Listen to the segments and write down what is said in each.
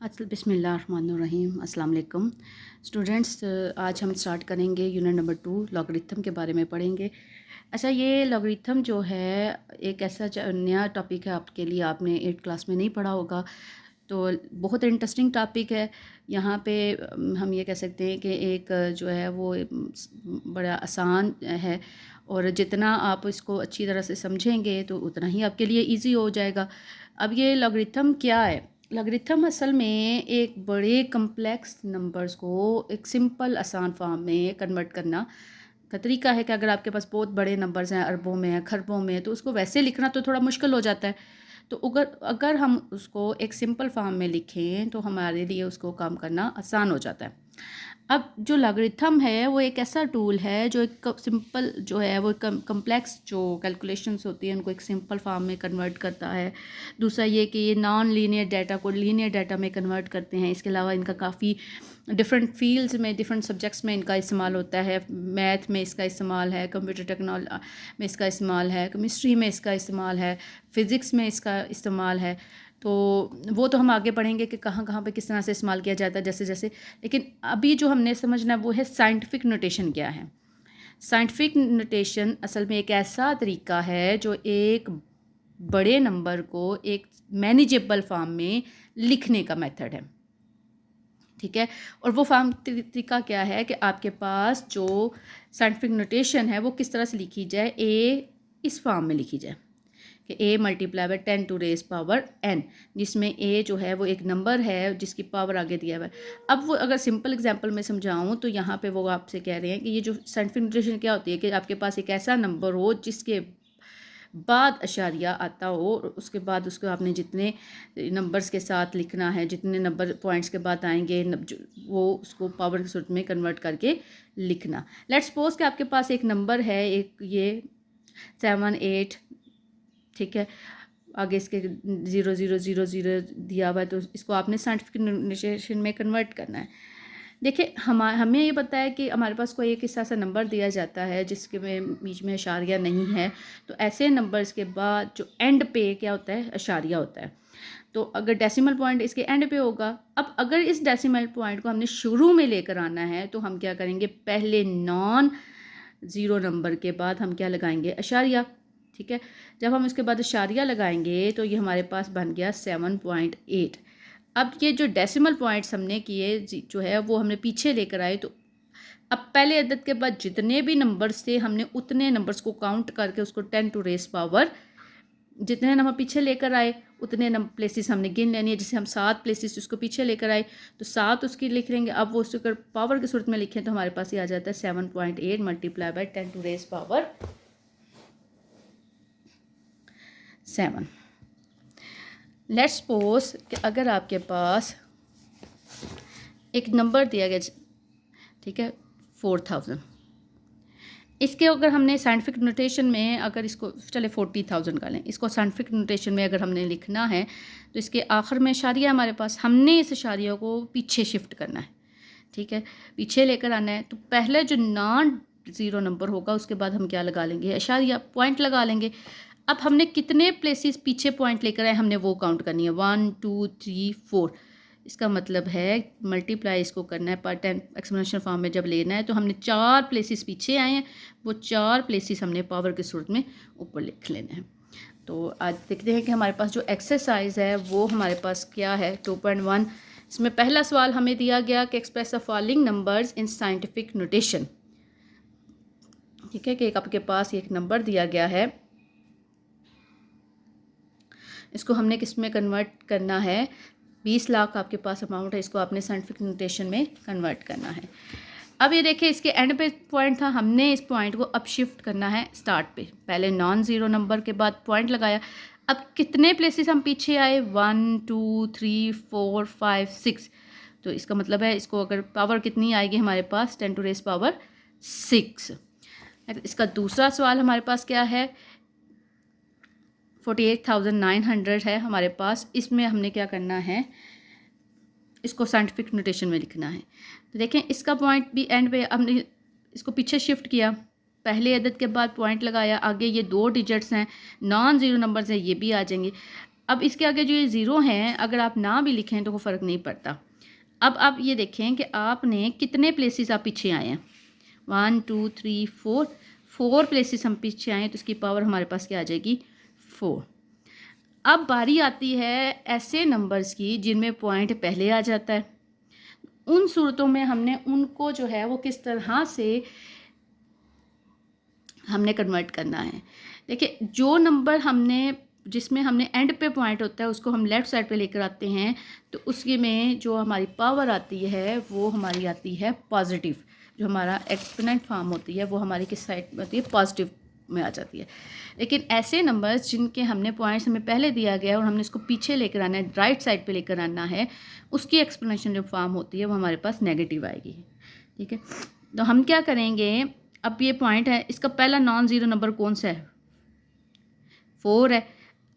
बिस्मिल्लाहिर्रहमानिर्रहीम अस्सलाम वालेकुम स्टूडेंट्स। आज हम स्टार्ट करेंगे यूनिट नंबर 2 लॉगरिथम के बारे में पढ़ेंगे। अच्छा, ये लॉगरिथम जो है एक ऐसा नया टॉपिक है आपके लिए, आपने 8 क्लास में नहीं पढ़ा होगा, तो बहुत इंटरेस्टिंग टॉपिक है। यहाँ पे हम ये कह सकते हैं कि एक जो है वो बड़ा आसान है, और जितना आप इसको अच्छी तरह से समझेंगे तो उतना ही आपके लिए इजी हो जाएगा। अब ये लॉगरिथम क्या है? लॉगरिथम असल में एक बड़े कम्प्लेक्स नंबर्स को एक सिंपल आसान फॉर्म में कन्वर्ट करना का तरीका है कि अगर आपके पास बहुत बड़े नंबर्स हैं, अरबों में हैं, खरबों में हैं, तो उसको वैसे लिखना तो थोड़ा मुश्किल हो जाता है। तो अगर अगर हम उसको एक सिंपल फॉर्म में लिखें तो हमारे लिए उसको काम करना आसान हो जाता है। अब जो लॉगरिथम है वो एक ऐसा टूल है जो एक सिंपल जो है वो कम्प्लेक्स जो कैलकुलेशंस होती हैं उनको एक सिंपल फॉर्म में कन्वर्ट करता है। दूसरा ये कि ये नॉन लीनियर डाटा को लीनियर डाटा में कन्वर्ट करते हैं। इसके अलावा इनका काफ़ी डिफरेंट फील्ड्स में, डिफरेंट सब्जेक्ट्स में इनका इस्तेमाल होता है। मैथ में इसका इस्तेमाल है, कंप्यूटर टेक्नोलॉजी में इसका इस्तेमाल है, केमिस्ट्री में इसका इस्तेमाल है, फ़िज़िक्स में इसका इस्तेमाल है। तो वो तो हम आगे पढ़ेंगे कि कहाँ कहाँ पे किस तरह से इस्तेमाल किया जाता है जैसे जैसे। लेकिन अभी जो हमने समझना है वो है साइंटिफिक नोटेशन क्या है। साइंटिफिक नोटेशन असल में एक ऐसा तरीका है जो एक बड़े नंबर को एक मैनेजेबल फॉर्म में लिखने का मेथड है, ठीक है। और वो फॉर्म तरीका क्या है कि आपके पास जो साइंटिफिक नोटेशन है वो किस तरह से लिखी जाए। ए इस फॉर्म में लिखी जाए कि a multiply by 10 to raise power n, जिसमें a जो है वो एक नंबर है जिसकी पावर आगे दिया हुआ है। अब वो अगर सिंपल एग्जांपल में समझाऊं तो यहाँ पे वो आपसे कह रहे हैं कि ये जो साइंटिफिक नोटेशन क्या होती है कि आपके पास एक ऐसा नंबर हो जिसके बाद अशारिया आता हो, और उसके बाद उसको आपने जितने नंबर्स के साथ लिखना है, जितने नंबर पॉइंट्स के बाद आएंगे वो उसको पावर की सूरत में कन्वर्ट करके लिखना। लेट्स सपोज कि आपके पास एक नंबर है, एक ये 7 8, ठीक है, आगे इसके 0000 दिया हुआ है, तो इसको आपने साइंटिफिक नोटेशन में कन्वर्ट करना है। देखिए हमें ये पता है कि हमारे पास कोई एक ऐसा नंबर दिया जाता है जिसके में बीच में अशारिया नहीं है, तो ऐसे नंबर्स के बाद जो एंड पे क्या होता है, अशारिया होता है। तो अगर डेसिमल पॉइंट इसके एंड पे होगा, अब अगर इस डेसिमल पॉइंट को हमने शुरू में लेकर आना है तो हम क्या करेंगे, पहले नॉन ज़ीरो नंबर के बाद हम क्या लगाएंगे, अशारिया, ठीक है। जब हम इसके बाद अशारिया लगाएंगे तो ये हमारे पास बन गया 7.8। अब ये जो डेसिमल पॉइंट्स हमने किए जो है वो हमने पीछे लेकर आए, तो अब पहले अदद के बाद जितने भी नंबर्स थे हमने उतने नंबर्स को काउंट करके उसको 10 टू रेस पावर, जितने नंबर पीछे लेकर आए उतने प्लेसेस हमने गिन लेनी है। जैसे हम 7 प्लेसेस उसको पीछे लेकर आए तो 7 उसकी लिख लेंगे। अब वो उसको अगर पावर की सूरत में लिखें तो हमारे पास ये आ जाता है 7.8 multiply by 10 to raise power 7। Let's suppose कि अगर आपके पास एक नंबर दिया गया, ठीक है, 4000, इसके अगर हमने साइंटिफिक नोटेशन में अगर इसको चले 40,000 का लें, इसको साइंटिफिक नोटेशन में अगर हमने लिखना है तो इसके आखिर में इशारिया हमारे पास, हमने इस इशारिया को पीछे शिफ्ट करना है, ठीक है, पीछे लेकर आना है। तो पहले जो नॉन ज़ीरो नंबर होगा उसके बाद हम क्या लगा लेंगे, इशारिया, पॉइंट लगा लेंगे। अब हमने कितने प्लेसेस पीछे पॉइंट लेकर आए हमने वो काउंट करनी है, 1 2 3 4। इसका मतलब है मल्टीप्लाई इसको करना है पर 10 एक्सपोनेंशियल फॉर्म में जब लेना है तो हमने 4 प्लेसेस पीछे आए हैं, वो 4 प्लेसेस हमने पावर की सूरत में ऊपर लिख लेने हैं। तो आज देखते हैं कि हमारे पास जो एक्सरसाइज है वो हमारे पास क्या है। 2.1 इसमें पहला सवाल हमें दिया गया कि express the following numbers in scientific notation, ठीक है, कि एक आपके पास एक नंबर दिया गया है, इसको हमने किस में कन्वर्ट करना है, 20 लाख आपके पास अमाउंट है, इसको आपने साइंटिफिक नोटेशन में कन्वर्ट करना है। अब ये देखिए इसके एंड पे पॉइंट था, हमने इस पॉइंट को अब शिफ्ट करना है स्टार्ट पे, पहले नॉन ज़ीरो नंबर के बाद पॉइंट लगाया। अब कितने प्लेसेस हम पीछे आए, 1 2 3 4 5 6, तो इसका मतलब है इसको अगर पावर कितनी आएगी हमारे पास, 10 टू रेस पावर 6। इसका दूसरा सवाल हमारे पास क्या है, 48,900 है हमारे पास, इसमें हमने क्या करना है, इसको साइंटिफिक नोटेशन में लिखना है। तो देखें इसका पॉइंट भी एंड पे हमने इसको पीछे शिफ्ट किया, पहले अदद के बाद पॉइंट लगाया, आगे ये 2 डिजिट्स हैं, नॉन ज़ीरो नंबर्स हैं, ये भी आ जाएंगे। अब इसके आगे जो ये ज़ीरो हैं अगर आप ना भी लिखें तो कोई फ़र्क नहीं पड़ता। अब आप ये देखें कि आपने कितने प्लेसेस आप पीछे आए हैं, 1 2 3 4 प्लेसेस हम पीछे आए हैं, तो इसकी पावर हमारे पास क्या आ जाएगी 4। अब बारी आती है ऐसे नंबर्स की जिनमें पॉइंट पहले आ जाता है। उन सूरतों में हमने उनको जो है वो किस तरह से हमने कन्वर्ट करना है। देखिए, जो नंबर जिसमें हमने एंड पे पॉइंट होता है उसको हम लेफ़्ट साइड पे लेकर आते हैं, तो उसके में जो हमारी पावर आती है वो हमारी आती है पॉजिटिव। जो हमारा एक्सपोनेंट फॉर्म होती है वो हमारी किस साइड में होती है, पॉजिटिव में आ जाती है। लेकिन ऐसे नंबर्स जिनके हमने पॉइंट्स हमें पहले दिया गया है और हमने इसको पीछे लेकर आना है, राइट साइड पे लेकर आना है, उसकी एक्सपोनेंशियल जो फॉर्म होती है वो हमारे पास नेगेटिव आएगी। ठीक है, तो हम क्या करेंगे, अब ये पॉइंट है, इसका पहला नॉन ज़ीरो नंबर कौन सा है, 4 है।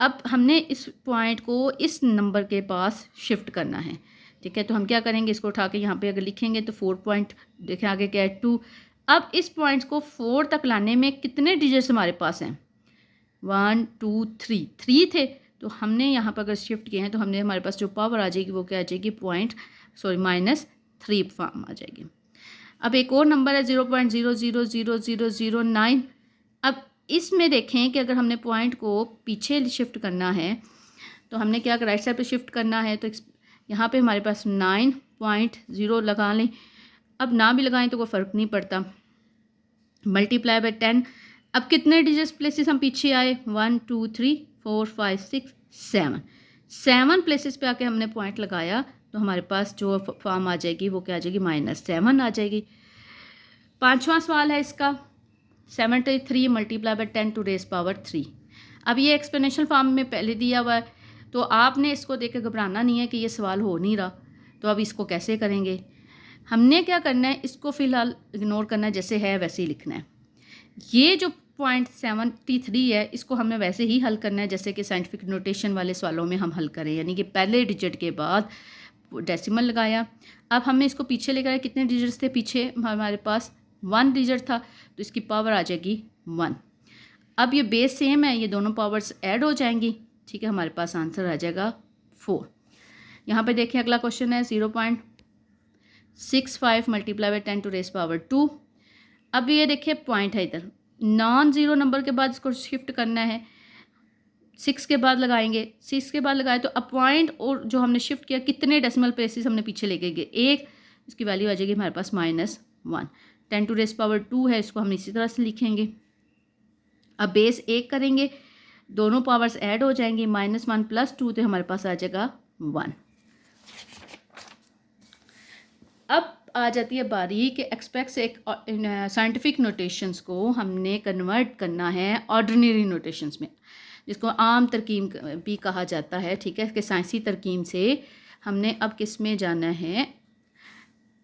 अब हमने इस पॉइंट को इस नंबर के पास शिफ्ट करना है। ठीक है, तो हम क्या करेंगे, इसको उठा के यहाँ पे अगर लिखेंगे तो 4 पॉइंट, देखें आगे क्या है 2। अब इस पॉइंट को 4 तक लाने में कितने डिजिट्स हमारे पास हैं, 1 2 3 थे, तो हमने यहाँ पर अगर शिफ्ट किए हैं तो हमने हमारे पास जो पावर आ जाएगी वो क्या आ जाएगी, -3 फॉर्म आ जाएगी। अब एक और नंबर है 0.000009। अब इसमें देखें कि अगर हमने पॉइंट को पीछे शिफ्ट करना है तो हमने क्या, राइट साइड पे शिफ्ट करना है, तो यहाँ पे हमारे पास 9.0 लगा लें। अब ना भी लगाएं तो कोई फ़र्क नहीं पड़ता, मल्टीप्लाई बाय 10। अब कितने डिजिट्स प्लेसेस हम पीछे आए, 1 2 3 4 5 6 7 प्लेसेस पे आके हमने पॉइंट लगाया, तो हमारे पास जो फॉर्म आ जाएगी वो क्या आ जाएगी, -7 आ जाएगी। पांचवा सवाल है इसका, 73 multiply by 10 to raise power 3। अब ये एक्सपोनेंशियल फॉर्म में पहले दिया हुआ है, तो आपने इसको देख के घबराना नहीं है कि ये सवाल हो नहीं रहा, तो अब इसको कैसे करेंगे। हमने क्या करना है, इसको फ़िलहाल इग्नोर करना है, जैसे है वैसे ही लिखना है। ये जो .73 है इसको हमें वैसे ही हल करना है जैसे कि साइंटिफिक नोटेशन वाले सवालों में हम हल करें, यानी कि पहले डिजिट के बाद डेसिमल लगाया। अब हमने इसको पीछे लेकर आए, कितने डिजिट्स थे पीछे हमारे पास, 1 डिजिट था, तो इसकी पावर आ जाएगी 1। अब ये बेस सेम है, ये दोनों पावर्स ऐड हो जाएंगी। ठीक है, हमारे पास आंसर आ जाएगा 4। यहाँ पे देखें अगला क्वेश्चन है 0.65 multiply by 10 to raise power 2। अब ये देखिए पॉइंट है इधर, नॉन ज़ीरो नंबर के बाद इसको शिफ्ट करना है, 6 के बाद लगाएंगे, 6 के बाद लगाए तो अब पॉइंट और जो हमने शिफ्ट किया कितने डेसिमल प्लेसेस हमने पीछे लेके गए, 1, इसकी वैल्यू आ जाएगी हमारे पास -1। 10 टू रेज़ पावर 2 है, इसको हम इसी तरह से लिखेंगे। अब बेस 1 करेंगे, दोनों पावर्स ऐड हो जाएंगी, -1 + 2, तो हमारे पास आ जाएगा 1। अब आ जाती है बारी कि एक्सपेक्ट एक साइंटिफिक नोटेशंस को हमने कन्वर्ट करना है ऑर्डिनरी नोटेशंस में, जिसको आम तरकीब भी कहा जाता है। ठीक है, कि साइंसी तरकीब से हमने अब किस में जाना है,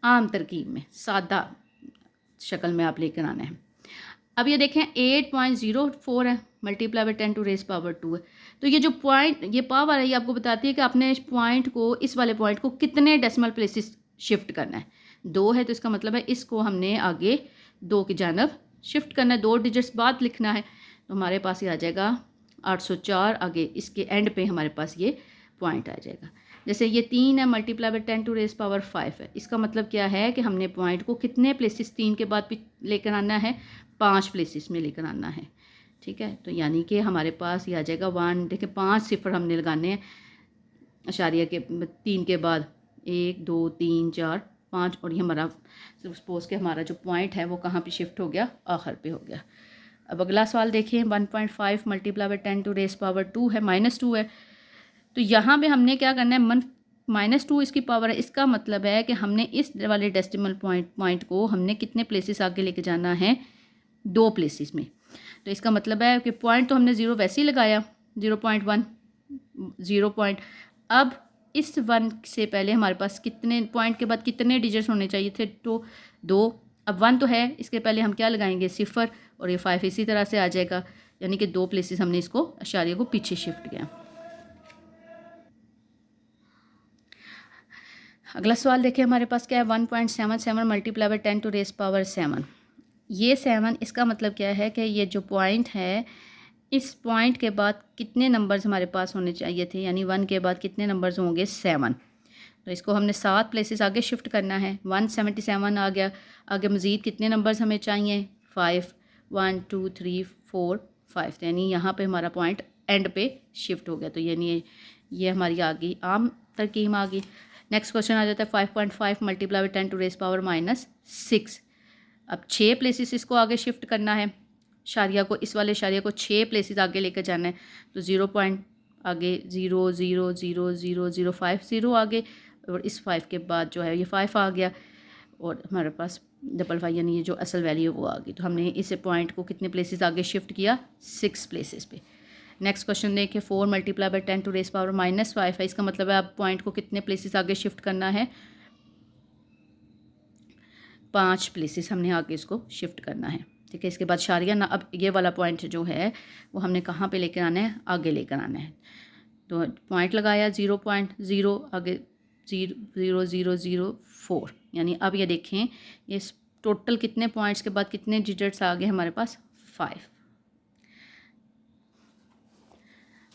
आम तरकीब में, सादा शक्ल में आप लेकर आना है। अब ये देखें 8.04 है, multiply by 10 to raise power 2 है, तो ये जो पॉइंट, ये पावर है, ये आपको बताती है कि आपने इस पॉइंट को, इस वाले पॉइंट को कितने डेसिमल प्लेसेस शिफ्ट करना है। 2 है तो इसका मतलब है इसको हमने आगे 2 की जानब शिफ्ट करना है, 2 डिजिट्स बाद लिखना है, तो हमारे पास ये आ जाएगा 804। आगे इसके एंड पे हमारे पास ये पॉइंट आ जाएगा। जैसे ये 3 है, multiply by 10 to raise power 5 है, इसका मतलब क्या है कि हमने पॉइंट को कितने प्लेसेस 3 के बाद लेकर आना है, 5 प्लेसेस में लेकर आना है। ठीक है, तो यानी कि हमारे पास ये आ जाएगा 1, देखिए 5 सिफर हमने लगाने हैं अशारिया के 3 के बाद, 1 2 3 4 5, और ये हमारा सपोज के हमारा जो पॉइंट है वो कहाँ पे शिफ्ट हो गया, आखिर पे हो गया। अब अगला सवाल देखिए, 1.5 multiply by 10 to raise power 2 है, -2 है, तो यहाँ पे हमने क्या करना है, -2 इसकी पावर है, इसका मतलब है कि हमने इस वाले डेसिमल पॉइंट को हमने कितने प्लेसेस आगे लेके जाना है, 2 प्लेसेस में। तो इसका मतलब है कि पॉइंट तो हमने 0 वैसे ही लगाया, 0.1 0 पॉइंट। अब इस 1 से पहले हमारे पास कितने पॉइंट के बाद कितने डिजिट्स होने चाहिए थे, तो 2। अब 1 तो है, इसके पहले हम क्या लगाएंगे, 0, और ये 5 इसी तरह से आ जाएगा, यानी कि 2 प्लेसेस हमने इसको अशारिया को पीछे शिफ्ट किया। अगला सवाल देखिए हमारे पास क्या है, 1.77 multiply by 10 to raise power 7। ये 7, इसका मतलब क्या है कि ये जो पॉइंट है इस पॉइंट के बाद कितने नंबर्स हमारे पास होने चाहिए थे, यानी 1 के बाद कितने नंबर्स होंगे, 7। तो इसको हमने 7 प्लेसेस आगे शिफ्ट करना है। 177 आ गया। आगे मज़ीद कितने नंबर्स हमें चाहिए, 5। 1 2 3 4 5, यानी यहाँ पे हमारा पॉइंट एंड पे शिफ्ट हो गया। तो यानी ये हमारी आ गई आम तरकीब आ गई। नेक्स्ट क्वेश्चन आ जाता है 5.5 multiply by 10 to raise power -6। अब 6 प्लेसेस इसको आगे शिफ्ट करना है। शारिया को, इस वाले शारिया को 6 प्लेसेस आगे लेकर जाना है। तो 0 पॉइंट आगे 0 0 0 0 0 5 0 आगे, और इस 5 के बाद जो है ये 5 आ गया, और हमारे पास 5 यानी ये जो असल वैल्यू है वो आ गई। तो हमने इस पॉइंट को कितने प्लेसेस आगे शिफ्ट किया, 6 प्लेसेस पे। नेक्स्ट क्वेश्चन देखिए 4 multiply by 10 to raise power -5 है। इसका मतलब है आप पॉइंट को कितने प्लेसेस आगे शिफ्ट करना है, 5 प्लेसेस हमने आगे इसको शिफ्ट करना है। ठीक है, इसके बाद शारिया ना, अब ये वाला पॉइंट जो है वो हमने कहाँ पे लेकर आना है, आगे लेकर आना है। तो पॉइंट लगाया 0.0 आगे 0 0 0 4, यानी अब ये देखें ये टोटल कितने पॉइंट्स के बाद कितने डिजिट्स आ गए हमारे पास, 5।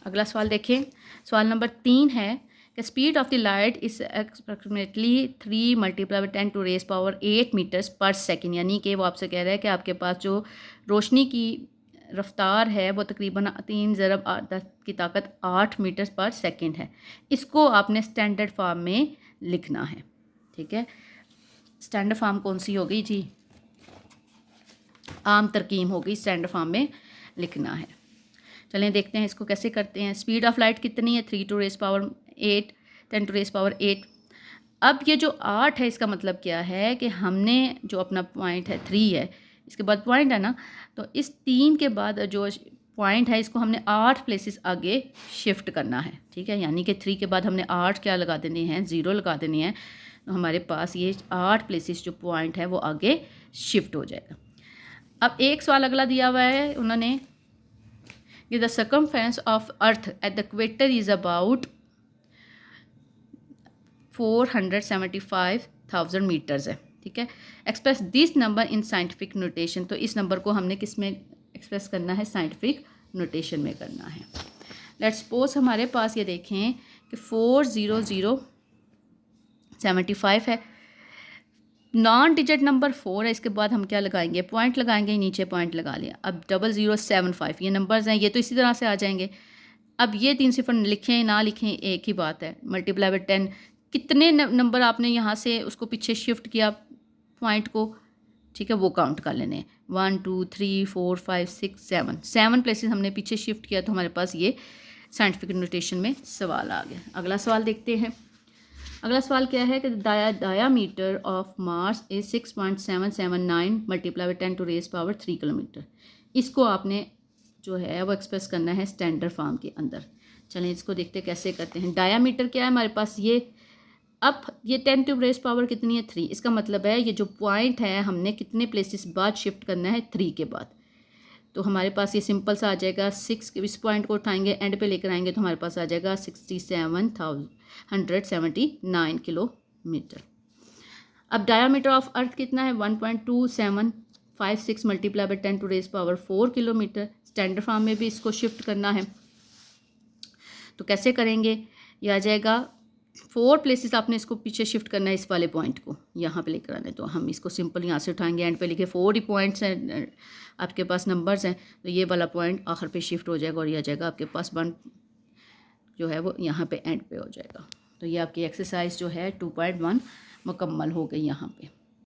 अगला सवाल देखें, सवाल नंबर 3 है कि speed of the light is approximately 3 multiply by 10 to raise power 8 meters per second, यानी कि वो आपसे कह रहा है कि आपके पास जो रोशनी की रफ्तार है वो तकरीबन 3 ज़रब 10 की ताकत 8 मीटर पर सेकेंड है। इसको आपने स्टैंडर्ड फॉर्म में लिखना है। ठीक है, स्टैंडर्ड फॉर्म कौन सी हो गई जी, आम तरकीब हो गई, स्टैंडर्ड फॉर्म में लिखना है। चलें देखते हैं इसको कैसे करते हैं। स्पीड ऑफ लाइट कितनी है, 3 to raise power 8 10 to raise power 8। अब ये जो 8 है इसका मतलब क्या है कि हमने जो अपना पॉइंट है 3 है, इसके बाद पॉइंट है ना, तो इस 3 के बाद जो पॉइंट है इसको हमने 8 प्लेसेस आगे शिफ्ट करना है। ठीक है, यानी कि 3 के बाद हमने 8 क्या लगा देने हैं, 0 लगा देने हैं। तो हमारे पास ये 8 प्लेसेस जो पॉइंट है वो आगे शिफ्ट हो जाएगा। अब एक सवाल अगला दिया हुआ है उन्होंने कि the circumference of earth at the equator is about 475,000 meters है। ठीक है, express this number in scientific notation. तो इस नंबर को हमने किस में एक्सप्रेस करना है, साइंटिफिक नोटेशन में करना है। लेट्स सपोज हमारे पास ये देखें कि 40075 है, नॉन डिजिट नंबर 4 है। इसके बाद हम क्या लगाएंगे, पॉइंट लगाएंगे, नीचे पॉइंट लगा लिया। अब 0075 ये नंबर्स हैं, ये तो इसी तरह से आ जाएंगे। अब ये 3 सिफर लिखें ना लिखें एक ही बात है। मल्टीप्लाई बाई 10, कितने नंबर आपने यहाँ से उसको पीछे शिफ्ट किया पॉइंट को, ठीक है, वो काउंट कर लेने। 1 2 3 4 5 6 7 प्लेसेस हमने पीछे शिफ्ट किया। तो हमारे पास ये साइंटिफिक नोटेशन में सवाल आ गया। अगला सवाल देखते हैं। अगला सवाल क्या है कि diameter of Mars is 6.779 multiply by 10 to raise power 3 kilometer. इसको आपने जो है वो एक्सप्रेस करना है स्टैंडर्ड फॉर्म के अंदर। चलें इसको देखते कैसे करते हैं। डायामीटर क्या है हमारे पास, ये अब ये 10 टू रेज़ पावर कितनी है, 3। इसका मतलब है ये जो पॉइंट है हमने कितने प्लेसेस बाद शिफ्ट करना है, 3 के बाद। तो हमारे पास ये सिंपल सा आ जाएगा 6, इस पॉइंट को उठाएंगे एंड पे लेकर आएंगे तो हमारे पास आ जाएगा 67,179 किलोमीटर। अब डायामीटर ऑफ अर्थ कितना है, 1.2756 multiply by 10 to raise power 4 kilometer. Standard form में भी इसको शिफ्ट करना है। तो कैसे करेंगे, ये आ जाएगा 4 प्लेसेस आपने इसको पीछे शिफ्ट करना है, इस वाले पॉइंट को यहाँ पे लेकर आना है। तो हम इसको सिंपल यहाँ से उठाएंगे, एंड पे लिखे 4 ही पॉइंट्स हैं आपके पास, नंबर्स हैं। तो ये वाला पॉइंट आखिर पे शिफ्ट हो जाएगा और ये आ जाएगा आपके पास 1 जो है वो यहाँ पे एंड पे हो जाएगा। तो ये आपकी एक्सरसाइज जो है 2.1 मुकम्मल हो गई यहाँ पे।